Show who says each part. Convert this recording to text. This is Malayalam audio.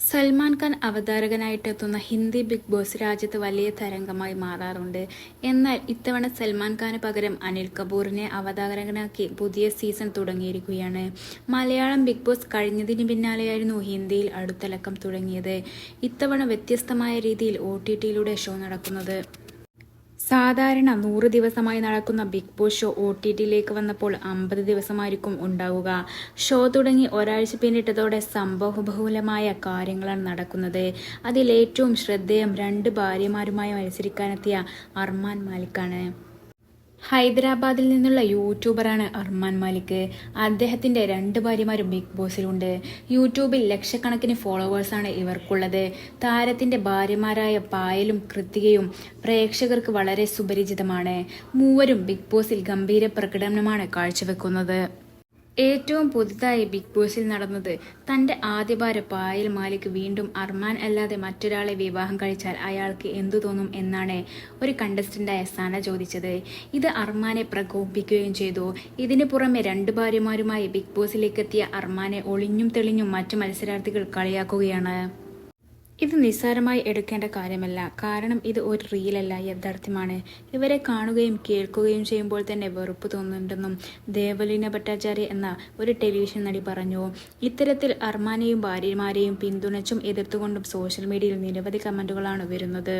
Speaker 1: സൽമാൻ ഖാൻ അവതാരകനായിട്ടെത്തുന്ന ഹിന്ദി ബിഗ് ബോസ് രാജ്യത്ത് വലിയ തരംഗമായി മാറാറുണ്ട്. എന്നാൽ ഇത്തവണ സൽമാൻ ഖാന് പകരം അനിൽ കപൂറിനെ അവതാരകനാക്കി പുതിയ സീസൺ തുടങ്ങിയിരിക്കുകയാണ്. മലയാളം ബിഗ് ബോസ് കഴിഞ്ഞതിന് പിന്നാലെയായിരുന്നു ഹിന്ദിയിൽ അടുത്തലക്കം തുടങ്ങിയത്. ഇത്തവണ വ്യത്യസ്തമായ രീതിയിൽ OTTയിലൂടെ ഷോ നടക്കുന്നത്. സാധാരണ 100 ദിവസമായി നടക്കുന്ന ബിഗ് ബോസ് ഷോ OTTയിലേക്ക് വന്നപ്പോൾ 50 ദിവസമായിരിക്കും ഉണ്ടാവുക. ഷോ തുടങ്ങി ഒരാഴ്ച പിന്നിട്ടതോടെ സംഭവബഹുലമായ കാര്യങ്ങളാണ് നടക്കുന്നത്. അതിലേറ്റവും ശ്രദ്ധേയം 2 ഭാര്യമാരുമായി മത്സരിക്കാനെത്തിയ അർമാൻ മാലിക്കാണ്. ഹൈദരാബാദിൽ നിന്നുള്ള യൂട്യൂബറാണ് അർമാൻ മാലിക്. അദ്ദേഹത്തിന്റെ 2 ഭാര്യമാരും ബിഗ് ബോസിലുണ്ട്. യൂട്യൂബിൽ ലക്ഷക്കണക്കിന് ഫോളോവേഴ്സാണ് ഇവർക്കുള്ളത്. താരത്തിന്റെ ഭാര്യമാരായ പായലും കൃത്തികയും പ്രേക്ഷകർക്ക് വളരെ സുപരിചിതമാണ്. മൂവരും ബിഗ് ബോസിൽ ഗംഭീര പ്രകടനമാണ് കാഴ്ചവെക്കുന്നത്. ഏറ്റവും പുതുതായി ബിഗ് ബോസിൽ നടന്നത് തന്റെ ആദ്യ ഭാര്യ പായൽ മാലിക് വീണ്ടും അർമാൻ അല്ലാതെ മറ്റൊരാളെ വിവാഹം കഴിച്ചാൽ അയാൾക്ക് എന്തു തോന്നും എന്നാണ് ഒരു കണ്ടസ്റ്റന്റായ സന ചോദിച്ചത്. ഇത് അർമാനെ പ്രകോപിപ്പിക്കുകയും ചെയ്തു. ഇതിനു പുറമെ 2 ഭാര്യമാരുമായി ബിഗ് ബോസിലേക്ക് എത്തിയ അർമാനെ ഒളിഞ്ഞും തെളിഞ്ഞും മറ്റു മത്സരാർത്ഥികൾ കളിയാക്കുകയാണ്. ഇത് നിസ്സാരമായി എടുക്കേണ്ട കാര്യമല്ല. കാരണം ഇത് ഒരു റീലല്ല, യാഥാർത്ഥ്യമാണ്. ഇവരെ കാണുകയും കേൾക്കുകയും ചെയ്യുമ്പോൾ തന്നെ വെറുപ്പ് തോന്നുന്നുണ്ടെന്നും ദേവലീന ഭട്ടാചാര്യ എന്ന ഒരു ടെലിവിഷൻ നടി പറഞ്ഞു. ഇത്തരത്തിൽ അർമാനെയും ഭാര്യമാരെയും പിന്തുണച്ചും എതിർത്തുകൊണ്ടും സോഷ്യൽ മീഡിയയിൽ നിരവധി കമന്റുകളാണ് വരുന്നത്.